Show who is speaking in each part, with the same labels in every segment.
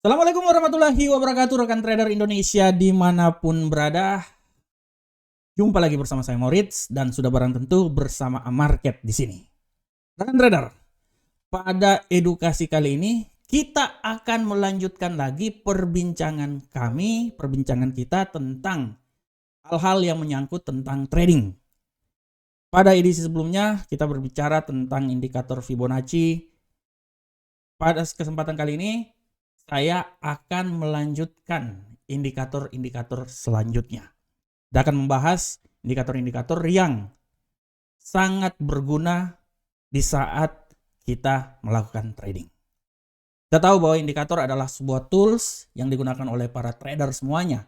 Speaker 1: Assalamualaikum warahmatullahi wabarakatuh, rekan trader Indonesia dimanapun berada. Jumpa lagi bersama saya Moritz dan sudah barang tentu bersama Market di sini. Rekan trader, pada edukasi kali ini kita akan melanjutkan lagi perbincangan kita tentang hal-hal yang menyangkut tentang trading. Pada edisi sebelumnya kita berbicara tentang indikator Fibonacci. Pada kesempatan kali ini saya akan melanjutkan indikator-indikator selanjutnya. Kita akan membahas indikator-indikator yang sangat berguna di saat kita melakukan trading. Kita tahu bahwa indikator adalah sebuah tools yang digunakan oleh para trader semuanya.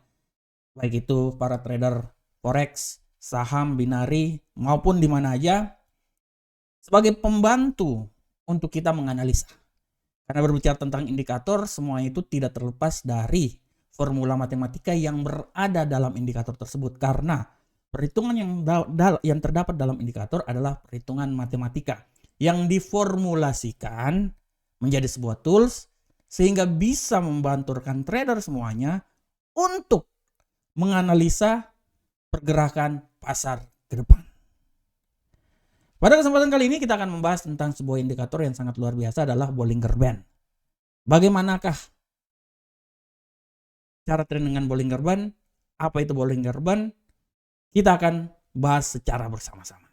Speaker 1: Baik itu para trader forex, saham, binari, maupun di mana aja. Sebagai pembantu untuk kita menganalisa. Karena berbicara tentang indikator, semua itu tidak terlepas dari formula matematika yang berada dalam indikator tersebut. Karena perhitungan yang terdapat dalam indikator adalah perhitungan matematika yang diformulasikan menjadi sebuah tools sehingga bisa membantu rekan trader semuanya untuk menganalisa pergerakan pasar ke depan. Pada kesempatan kali ini kita akan membahas tentang sebuah indikator yang sangat luar biasa adalah Bollinger Band. Bagaimanakah cara trading dengan Bollinger Band? Apa itu Bollinger Band? Kita akan bahas secara bersama-sama.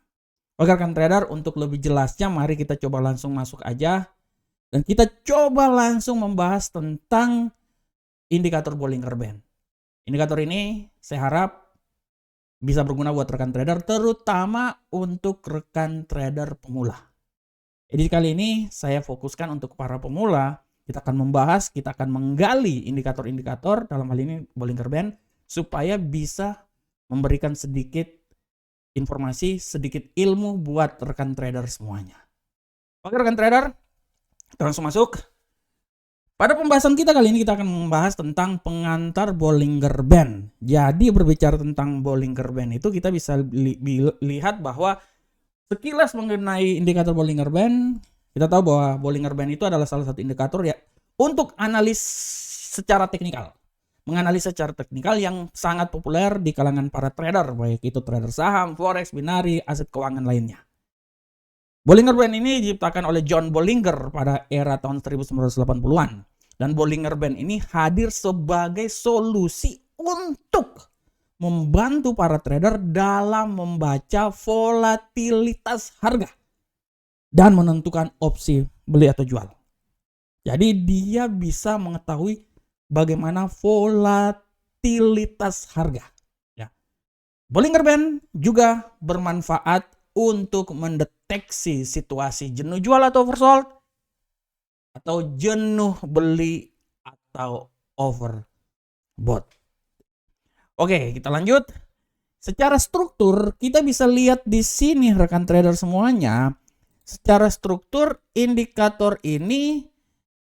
Speaker 1: Oke rekan trader, untuk lebih jelasnya mari kita coba langsung masuk aja. Dan kita coba langsung membahas tentang indikator Bollinger Band. Indikator ini saya harap bisa berguna buat rekan trader, terutama untuk rekan trader pemula. Jadi kali ini saya fokuskan untuk para pemula. Kita akan membahas, kita akan menggali indikator-indikator, dalam hal ini Bollinger Band, supaya bisa memberikan sedikit informasi, sedikit ilmu buat rekan trader semuanya. Oke rekan trader, kita langsung masuk. Pada pembahasan kita kali ini kita akan membahas tentang pengantar Bollinger Band. Jadi berbicara tentang Bollinger Band itu kita bisa lihat bahwa sekilas mengenai indikator Bollinger Band, kita tahu bahwa Bollinger Band itu adalah salah satu indikator ya untuk analis secara teknikal. Menganalisa secara teknikal yang sangat populer di kalangan para trader, baik itu trader saham, forex, binari, aset keuangan lainnya. Bollinger Band ini diciptakan oleh John Bollinger pada era tahun 1980-an. Dan Bollinger Band ini hadir sebagai solusi untuk membantu para trader dalam membaca volatilitas harga dan menentukan opsi beli atau jual. Jadi dia bisa mengetahui bagaimana volatilitas harga. Ya. Bollinger Band juga bermanfaat untuk mendeteksi situasi jenuh jual atau oversold atau jenuh beli atau overbought. Oke, kita lanjut. Secara struktur kita bisa lihat di sini rekan trader semuanya. Secara struktur indikator ini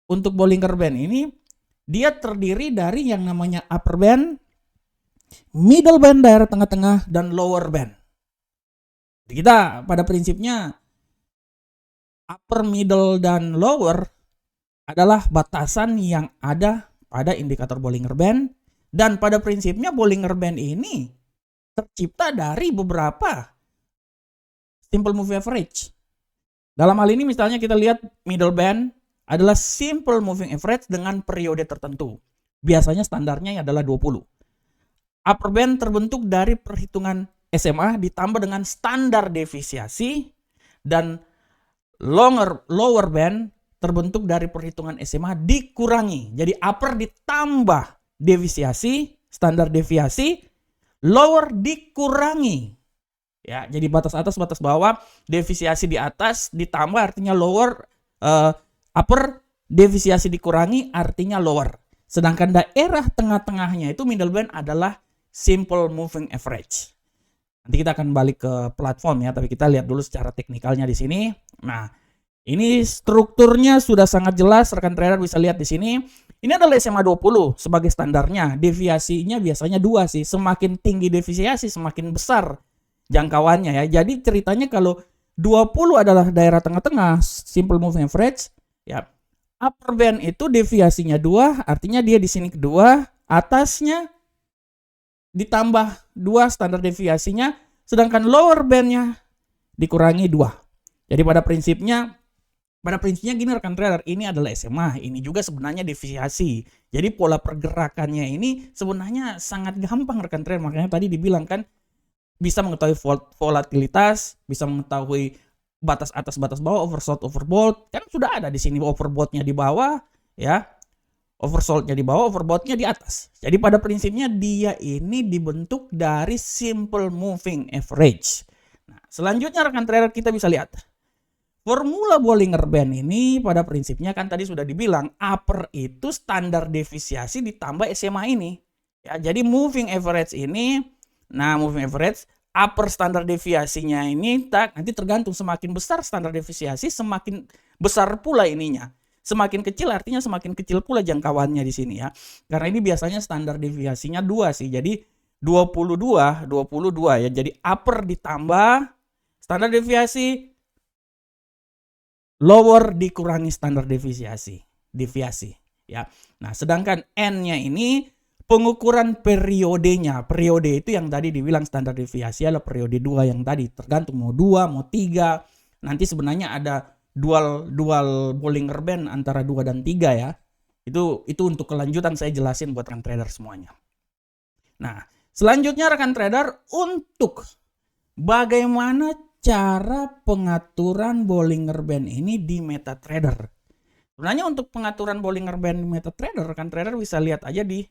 Speaker 1: untuk Bollinger Band ini dia terdiri dari yang namanya upper band, middle band daerah tengah-tengah dan lower band. Kita pada prinsipnya upper, middle, dan lower adalah batasan yang ada pada indikator Bollinger Band. Dan pada prinsipnya Bollinger Band ini tercipta dari beberapa simple moving average. Dalam hal ini misalnya kita lihat middle band adalah simple moving average dengan periode tertentu. Biasanya standarnya adalah 20. Upper band terbentuk dari perhitungan SMA ditambah dengan standar defisiasi, dan lower band terbentuk dari perhitungan SMA dikurangi. Jadi upper ditambah defisiasi, standar deviasi, lower dikurangi. Ya, jadi batas atas, batas bawah, defisiasi di atas ditambah artinya lower, upper, defisiasi dikurangi artinya lower. Sedangkan daerah tengah-tengahnya itu middle band adalah simple moving average. Nanti kita akan balik ke platform ya, tapi kita lihat dulu secara teknikalnya di sini. Nah, ini strukturnya sudah sangat jelas, rekan trader bisa lihat di sini. Ini adalah SMA 20 sebagai standarnya. Deviasinya biasanya 2 sih. Semakin tinggi deviasi semakin besar jangkauannya ya. Jadi ceritanya kalau 20 adalah daerah tengah-tengah, simple moving average, ya. Upper band itu deviasinya 2, artinya dia di sini kedua, atasnya ditambah 2 standar deviasinya, sedangkan lower bandnya dikurangi 2. Jadi pada prinsipnya gini rekan trader, ini adalah SMA, ini juga sebenarnya deviasi. Jadi pola pergerakannya ini sebenarnya sangat gampang rekan trader, makanya tadi dibilang kan bisa mengetahui volatilitas, bisa mengetahui batas atas batas bawah, oversold overbought, kan sudah ada di sini overbought-nya di bawah ya. Oversold-nya di bawah, overbought-nya di atas. Jadi pada prinsipnya dia ini dibentuk dari simple moving average. Nah, selanjutnya rekan trader kita bisa lihat formula Bollinger Band ini pada prinsipnya kan tadi sudah dibilang upper itu standar deviasi ditambah SMA ini. Ya, jadi moving average ini, nah moving average upper standar deviasinya ini nanti tergantung semakin besar standar deviasi semakin besar pula ininya. Semakin kecil artinya semakin kecil pula jangkauannya di sini ya. Karena ini biasanya standar deviasinya 2 sih. Jadi 22 ya. Jadi upper ditambah standar deviasi, lower dikurangi standar deviasi ya. Nah, sedangkan N-nya ini pengukuran periodenya. Periode itu yang tadi dibilang standar deviasi adalah periode 2 yang tadi, tergantung mau 2, mau 3. Nanti sebenarnya ada dual Bollinger Band antara 2 dan 3 ya. Itu untuk kelanjutan saya jelasin buat rekan trader semuanya. Nah, selanjutnya rekan trader untuk bagaimana cara pengaturan Bollinger Band ini di MetaTrader. Sebenarnya untuk pengaturan Bollinger Band di MetaTrader, rekan trader bisa lihat aja di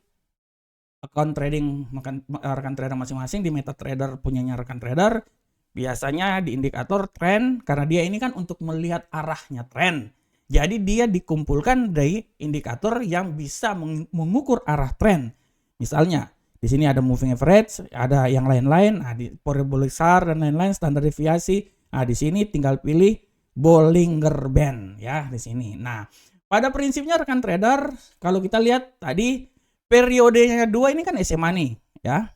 Speaker 1: account trading rekan trader masing-masing di MetaTrader punyanya rekan trader. Biasanya di indikator tren, karena dia ini kan untuk melihat arahnya tren. Jadi dia dikumpulkan dari indikator yang bisa mengukur arah tren. Misalnya di sini ada moving average, ada yang lain-lain, nah di parabolic SAR dan lain-lain standar deviasi. Nah di sini tinggal pilih Bollinger Band ya di sini. Nah pada prinsipnya rekan trader kalau kita lihat tadi periodenya 2 ini kan SMA nih ya.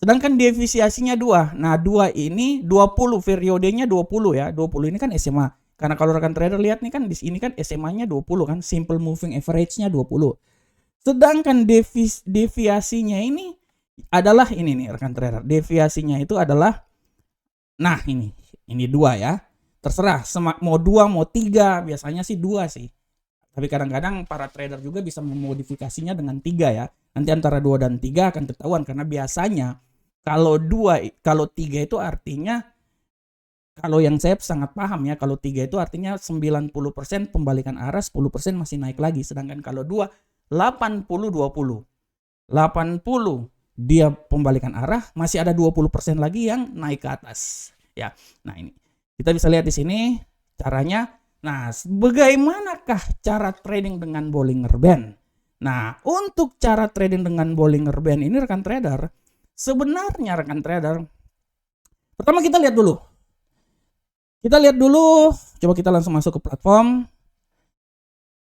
Speaker 1: Sedangkan deviasinya 2. Nah 2 ini 20, periodenya 20 ya. 20 ini kan SMA. Karena kalau rekan trader lihat nih kan di sini kan SMA-nya 20 kan, simple moving average-nya 20. Sedangkan deviasinya ini adalah ini nih rekan trader. Deviasinya itu adalah nah ini 2 ya. Terserah mau 2 mau 3, biasanya sih 2 sih. Tapi kadang-kadang para trader juga bisa memodifikasinya dengan 3 ya. Nanti antara 2 dan 3 akan ketahuan karena biasanya kalau 3 itu artinya, kalau yang saya sangat paham ya, kalau 3 itu artinya 90% pembalikan arah, 10% masih naik lagi. Sedangkan kalau 2 80-20. 80 dia pembalikan arah, masih ada 20% lagi yang naik ke atas. Ya. Nah, ini. Kita bisa lihat di sini caranya. Nah, bagaimanakah cara trading dengan Bollinger Band? Nah, untuk cara trading dengan Bollinger Band ini rekan trader, sebenarnya rekan trader, pertama kita lihat dulu. Coba kita langsung masuk ke platform.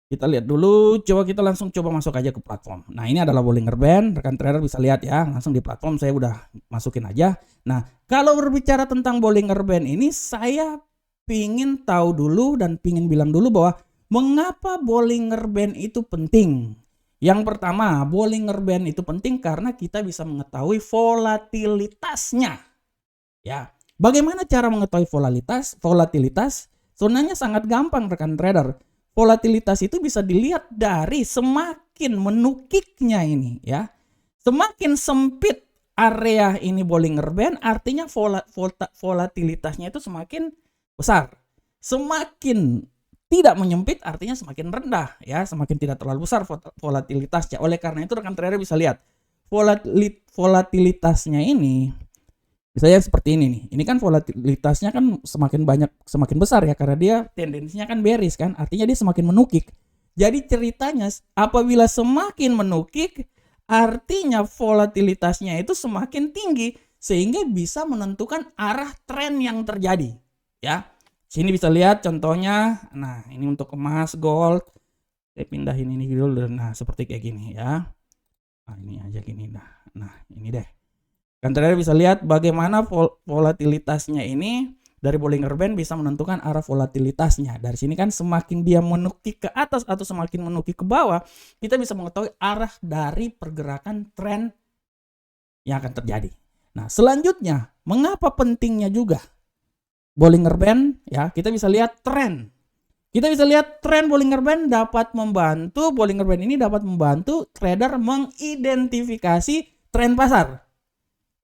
Speaker 1: Kita lihat dulu, kita langsung masuk aja ke platform. Nah, ini adalah Bollinger Band, rekan trader bisa lihat ya, langsung di platform saya udah masukin aja. Nah, kalau berbicara tentang Bollinger Band ini, saya pingin tahu dulu dan pingin bilang dulu bahwa mengapa Bollinger Band itu penting. Yang pertama, Bollinger Band itu penting karena kita bisa mengetahui volatilitasnya. Ya, bagaimana cara mengetahui volatilitas? Sebenarnya sangat gampang rekan trader. Volatilitas itu bisa dilihat dari semakin menukiknya ini ya. Semakin sempit area ini Bollinger Band, artinya volatilitasnya itu semakin besar. Semakin tidak menyempit artinya semakin rendah ya, semakin tidak terlalu besar volatilitasnya. Oleh karena itu rekan trader bisa lihat volatilitasnya ini misalnya seperti ini nih. Ini kan volatilitasnya kan semakin banyak, semakin besar ya, karena dia tendensinya kan bearish kan, artinya dia semakin menukik. Jadi ceritanya apabila semakin menukik artinya volatilitasnya itu semakin tinggi sehingga bisa menentukan arah tren yang terjadi ya. Sini bisa lihat contohnya. Nah, ini untuk emas, gold. Saya pindahin ini dulu. Nah, seperti kayak gini ya. Nah, ini aja gini. Nah, ini deh. Kan trader bisa lihat bagaimana volatilitasnya ini dari Bollinger Band bisa menentukan arah volatilitasnya. Dari sini kan semakin dia menukik ke atas atau semakin menukik ke bawah, kita bisa mengetahui arah dari pergerakan tren yang akan terjadi. Nah, selanjutnya, mengapa pentingnya juga Bollinger Band? Ya, kita bisa lihat tren. Kita bisa lihat tren Bollinger Band Bollinger Band ini dapat membantu trader mengidentifikasi tren pasar.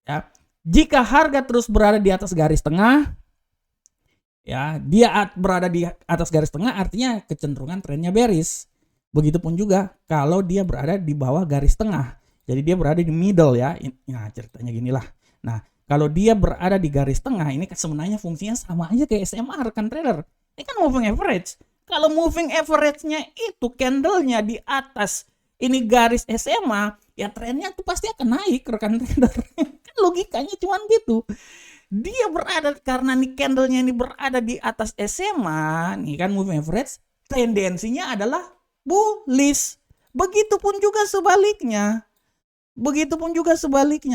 Speaker 1: Ya, jika harga terus berada di atas garis tengah, ya, dia berada di atas garis tengah artinya kecenderungan trennya bearish. Begitupun juga kalau dia berada di bawah garis tengah. Jadi dia berada di middle ya. Nah, ceritanya ginilah. Nah, kalau dia berada di garis tengah, ini sebenarnya fungsinya sama aja kayak SMA rekan trader. Ini kan moving average. Kalau moving average-nya itu candle-nya di atas ini garis SMA, ya trennya tuh pasti akan naik rekan trader. Kan logikanya cuman gitu. Dia berada karena nih candle-nya ini berada di atas SMA, nih kan moving average, tendensinya adalah bullish. Begitupun juga sebaliknya.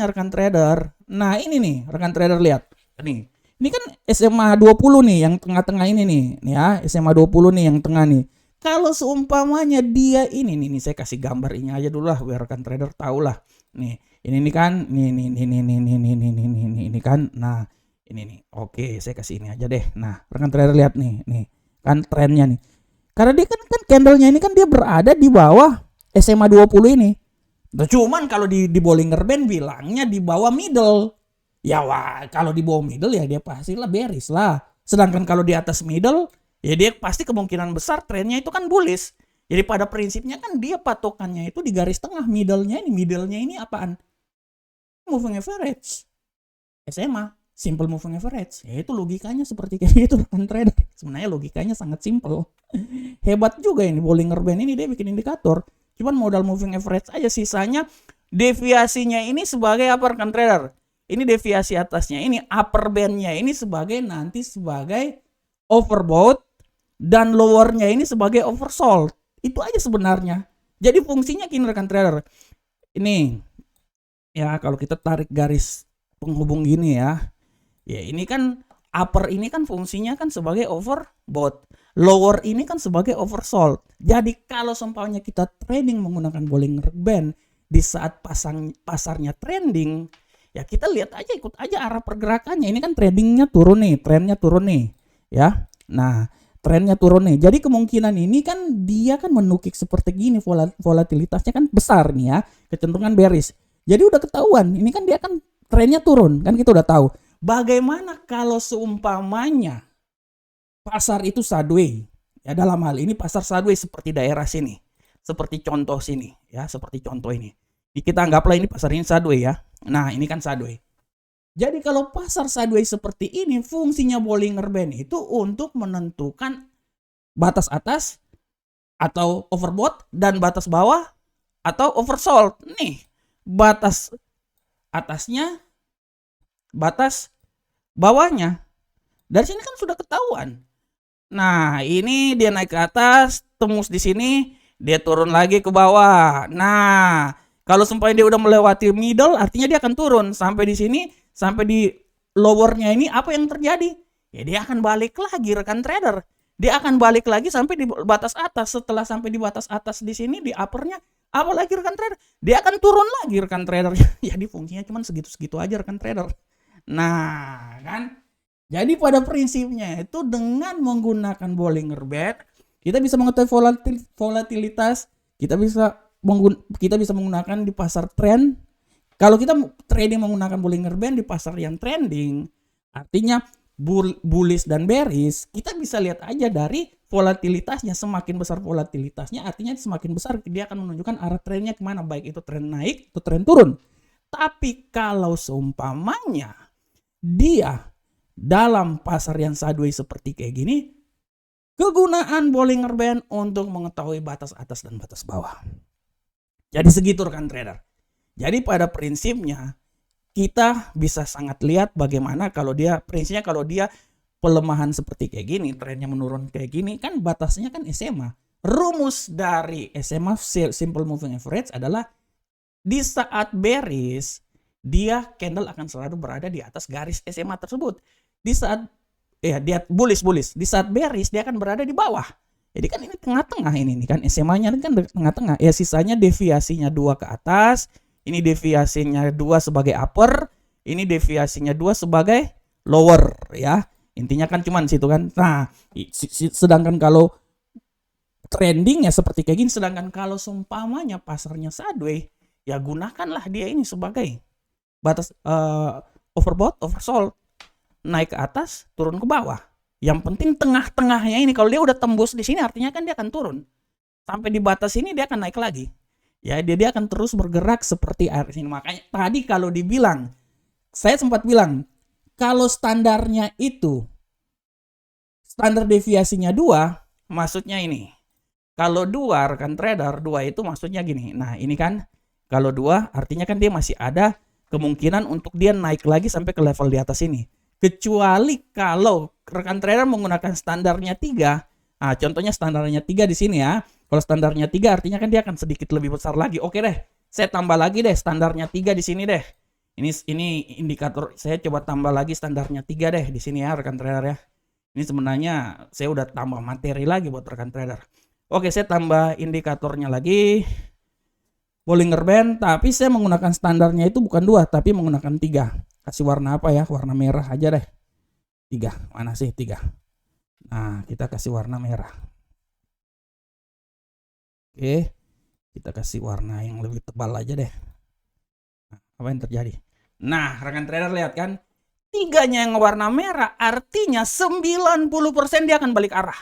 Speaker 1: Rekan trader. Nah, ini nih rekan trader lihat. Ini kan SMA 20 nih yang tengah-tengah ini nih ya, SMA 20 nih yang tengah nih. Kalau seumpamanya dia ini nih saya kasih gambar ini aja dulu lah biar rekan trader tahu lah. Nih, ini kan ini kan. Nah, ini nih. Oke, saya kasih ini aja deh. Nah, rekan trader lihat nih kan trennya nih. Karena dia kan candlenya ini kan dia berada di bawah SMA 20 ini. Nah, cuman kalau di Bollinger Band bilangnya di bawah middle. Ya kalau di bawah middle ya dia pastilah bearish lah. Sedangkan kalau di atas middle ya dia pasti kemungkinan besar trennya itu kan bullish. Jadi pada prinsipnya kan dia patokannya itu di garis tengah, middle-nya ini apaan? Moving average. SMA, simple moving average. Ya itu logikanya seperti kayak gitu kan trader. Sebenarnya logikanya sangat simple. Hebat juga ini Bollinger Band ini, dia bikin indikator. Cuman modal moving average aja, sisanya deviasinya ini sebagai apa rekan trader? Ini deviasi atasnya ini upper bandnya ini sebagai overbought dan lowernya ini sebagai oversold. Itu aja sebenarnya. Jadi fungsinya gini rekan trader. Ini ya kalau kita tarik garis penghubung gini ya. Ya ini kan upper ini kan fungsinya kan sebagai overbought. Lower ini kan sebagai oversold. Jadi kalau seumpamanya kita trading menggunakan Bollinger Band di saat pasarnya trending, ya kita lihat aja, ikut aja arah pergerakannya. Ini kan tradingnya turun nih, trennya turun nih, ya. Nah, trennya turun nih. Jadi kemungkinan ini kan dia kan menukik seperti gini, volatilitasnya kan besar nih ya, kecenderungan bearish. Jadi udah ketahuan, ini kan dia kan trennya turun, kan kita udah tahu. Bagaimana kalau seumpamanya pasar itu sideways? Ya dalam hal ini pasar sideways seperti daerah sini, seperti contoh sini, ya seperti contoh ini. Kita anggaplah ini pasar ini sideways ya. Nah ini kan sideways. Jadi kalau pasar sideways seperti ini, fungsinya Bollinger Band itu untuk menentukan batas atas atau overbought dan batas bawah atau oversold. Nih batas atasnya, batas bawahnya. Dari sini kan sudah ketahuan. Nah, ini dia naik ke atas, tembus di sini, dia turun lagi ke bawah. Nah, kalau sampai dia udah melewati middle, artinya dia akan turun sampai di sini, sampai di lowernya ini apa yang terjadi? Ya dia akan balik lagi rekan trader. Dia akan balik lagi sampai di batas atas. Setelah sampai di batas atas di sini, di uppernya, apa lagi rekan trader? Dia akan turun lagi rekan trader. Jadi fungsinya cuma segitu-segitu aja rekan trader. Nah, kan? Jadi pada prinsipnya itu dengan menggunakan Bollinger Band, kita bisa mengetahui volatilitas, kita bisa menggunakan di pasar trend. Kalau kita trading menggunakan Bollinger Band di pasar yang trending, artinya bullish dan bearish, kita bisa lihat aja dari volatilitasnya. Semakin besar volatilitasnya, artinya semakin besar dia akan menunjukkan arah trennya kemana, baik itu tren naik atau tren turun. Tapi kalau seumpamanya dia dalam pasar yang sideways seperti kayak gini, kegunaan Bollinger Band untuk mengetahui batas atas dan batas bawah. Jadi segitu rekan trader. Jadi pada prinsipnya kita bisa sangat lihat bagaimana kalau dia pelemahan seperti kayak gini, trennya menurun kayak gini, kan batasnya kan SMA. Rumus dari SMA simple moving average adalah di saat bearish dia candle akan selalu berada di atas garis SMA tersebut. Di saat dia bullish. Di saat bearish dia akan berada di bawah. Jadi kan ini tengah-tengah ini kan SMA-nya kan tengah-tengah. Ya sisanya deviasinya 2 ke atas, ini deviasinya 2 sebagai upper, ini deviasinya 2 sebagai lower ya. Intinya kan cuman situ kan. Nah, sedangkan kalau trendingnya seperti kayak gini, sedangkan kalau seumpamanya pasarnya sideways, ya gunakanlah dia ini sebagai batas overbought, oversold, naik ke atas, turun ke bawah. Yang penting tengah-tengahnya ini, kalau dia udah tembus di sini artinya kan dia akan turun. Sampai di batas ini dia akan naik lagi. Ya, dia akan terus bergerak seperti air ini. Makanya tadi kalau dibilang, saya sempat bilang, kalau standarnya itu, standar deviasinya 2, maksudnya ini. Kalau 2 rekan trader, 2 itu maksudnya gini. Nah, ini kan kalau 2 artinya kan dia masih ada kemungkinan untuk dia naik lagi sampai ke level di atas ini. Kecuali kalau rekan trader menggunakan standarnya 3. Nah, contohnya standarnya 3 di sini ya. Kalau standarnya 3 artinya kan dia akan sedikit lebih besar lagi. Oke deh, saya tambah lagi deh standarnya 3 di sini deh. Ini indikator, saya coba tambah lagi standarnya 3 deh di sini ya rekan trader ya. Ini sebenarnya saya udah tambah materi lagi buat rekan trader. Oke, saya tambah indikatornya lagi. Bollinger Band, tapi saya menggunakan standarnya itu bukan 2, tapi menggunakan 3. Kasih warna apa ya? Warna merah aja deh. 3. Mana sih 3? Nah, kita kasih warna merah. Oke. Kita kasih warna yang lebih tebal aja deh. Nah, apa yang terjadi? Nah, rekan trader lihat kan? 3-nya yang warna merah artinya 90% dia akan balik arah.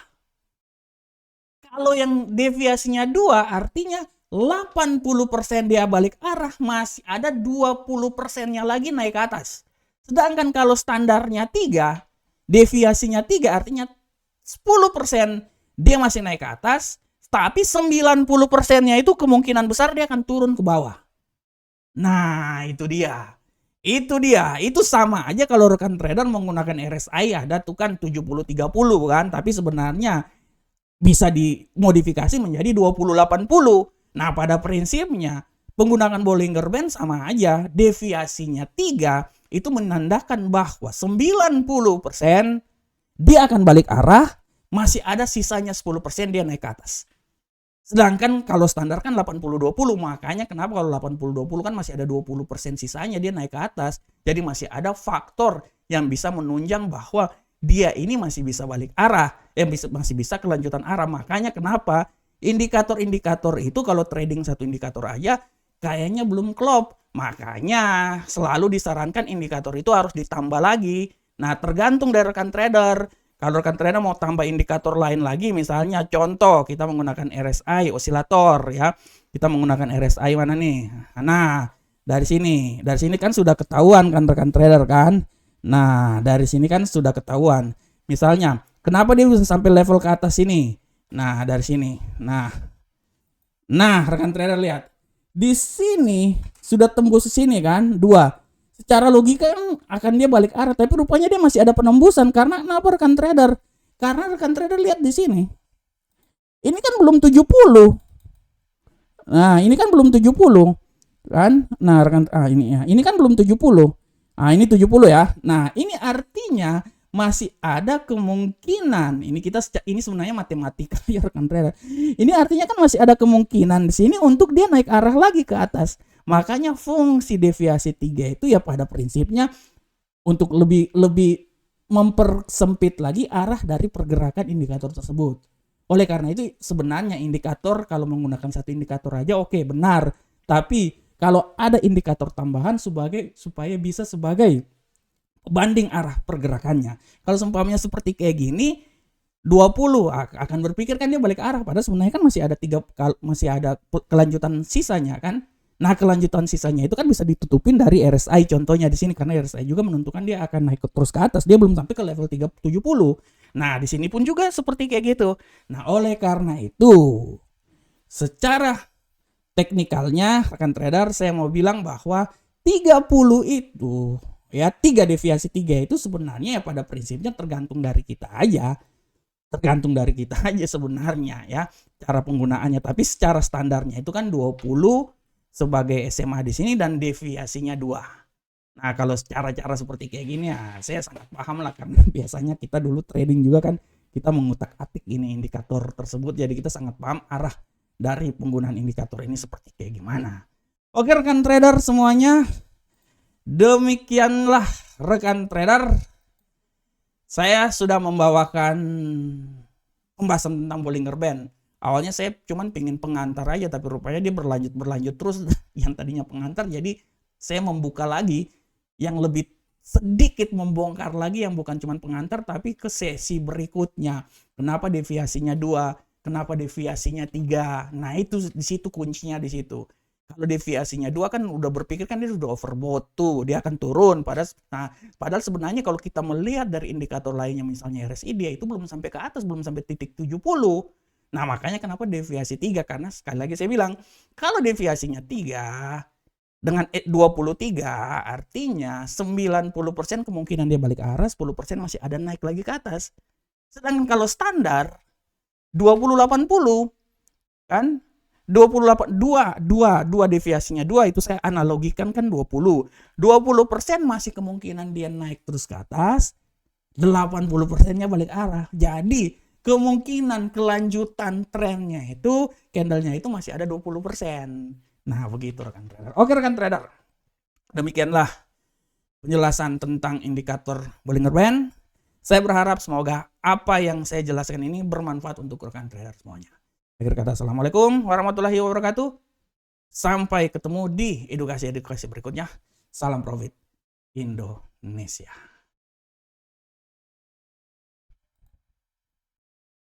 Speaker 1: Kalau yang deviasinya 2 artinya 80% dia balik arah, masih ada 20%-nya lagi naik ke atas. Sedangkan kalau standarnya 3, deviasinya 3 artinya 10% dia masih naik ke atas, tapi 90%-nya itu kemungkinan besar dia akan turun ke bawah. Nah, itu dia. Itu sama aja kalau rekan trader menggunakan RSI ada tuh kan 70-30 kan, tapi sebenarnya bisa dimodifikasi menjadi 20-80. Nah, pada prinsipnya penggunaan Bollinger Band sama aja. Deviasinya 3 itu menandakan bahwa 90% dia akan balik arah, masih ada sisanya 10% dia naik ke atas. Sedangkan kalau standar kan 80-20, makanya kenapa kalau 80-20 kan masih ada 20% sisanya dia naik ke atas. Jadi masih ada faktor yang bisa menunjang bahwa dia ini masih bisa balik arah, masih bisa kelanjutan arah. Makanya kenapa indikator-indikator itu kalau trading satu indikator aja kayaknya belum klop. Makanya selalu disarankan indikator itu harus ditambah lagi. Nah, tergantung dari rekan trader. Kalau rekan trader mau tambah indikator lain lagi, misalnya contoh kita menggunakan RSI osilator ya. Kita menggunakan RSI mana nih? Nah, dari sini kan sudah ketahuan kan rekan trader kan? Nah, dari sini kan sudah ketahuan. Misalnya, kenapa dia bisa sampai level ke atas sini? Nah, dari sini. Nah, rekan trader lihat. Di sini sudah tembus sini kan, 2. Secara logika kan akan dia balik arah, tapi rupanya dia masih ada penembusan. Karena kenapa rekan trader? Karena rekan trader lihat di sini. Ini kan belum 70. Nah, ini kan belum 70. Kan? Nah, rekan ini kan belum 70. Nah, ini 70 ya. Nah, ini artinya masih ada kemungkinan. Ini sebenarnya matematika ya rekan trader. Ini artinya kan masih ada kemungkinan di sini untuk dia naik arah lagi ke atas. Makanya fungsi deviasi 3 itu ya pada prinsipnya untuk lebih mempersempit lagi arah dari pergerakan indikator tersebut. Oleh karena itu sebenarnya indikator kalau menggunakan satu indikator aja oke, benar. Tapi kalau ada indikator tambahan supaya bisa sebagai banding arah pergerakannya. Kalau seumpamanya seperti kayak gini 20 akan berpikir kan dia balik arah, padahal sebenarnya kan masih ada kelanjutan sisanya kan. Nah, kelanjutan sisanya itu kan bisa ditutupin dari RSI contohnya di sini, karena RSI juga menentukan dia akan naik terus ke atas. Dia belum sampai ke level 370. Nah, di sini pun juga seperti kayak gitu. Nah, oleh karena itu secara teknikalnya rekan trader saya mau bilang bahwa 30 itu ya 3 deviasi 3 itu sebenarnya ya pada prinsipnya tergantung dari kita aja. Tergantung dari kita aja sebenarnya ya cara penggunaannya, tapi secara standarnya itu kan 20 sebagai SMA di sini dan deviasinya 2. Nah, kalau cara-cara seperti kayak gini ya saya sangat paham lah, karena biasanya kita dulu trading juga kan, kita mengutak-atik ini indikator tersebut, jadi kita sangat paham arah dari penggunaan indikator ini seperti kayak gimana. Oke rekan trader semuanya, demikianlah rekan trader, saya sudah membawakan pembahasan tentang Bollinger Band. Awalnya saya cuman pengen pengantar aja, tapi rupanya dia berlanjut terus. Yang tadinya pengantar jadi saya membuka lagi yang lebih sedikit, membongkar lagi yang bukan cuman pengantar tapi ke sesi berikutnya. Kenapa deviasinya 2, kenapa deviasinya 3. Nah, itu di situ kuncinya di situ. Kalau deviasinya 2 kan udah berpikir kan dia sudah overbought tuh, dia akan turun. Padahal sebenarnya kalau kita melihat dari indikator lainnya misalnya RSI, dia itu belum sampai ke atas, belum sampai titik 70. Nah, makanya kenapa deviasi 3, karena sekali lagi saya bilang, kalau deviasinya 3 dengan 23 artinya 90% kemungkinan dia balik arah, 10% masih ada naik lagi ke atas. Sedangkan kalau standar 20-80 kan 28 2 deviasinya 2 itu saya analogikan kan 20% masih kemungkinan dia naik terus ke atas, 80%-nya balik arah. Jadi kemungkinan kelanjutan trennya itu, candlenya itu masih ada 20%. Nah begitu rekan trader. Oke rekan trader, demikianlah penjelasan tentang indikator Bollinger Band. Saya berharap semoga apa yang saya jelaskan ini bermanfaat untuk rekan trader semuanya. Akhir kata, assalamualaikum warahmatullahi wabarakatuh. Sampai ketemu di edukasi berikutnya. Salam profit Indonesia.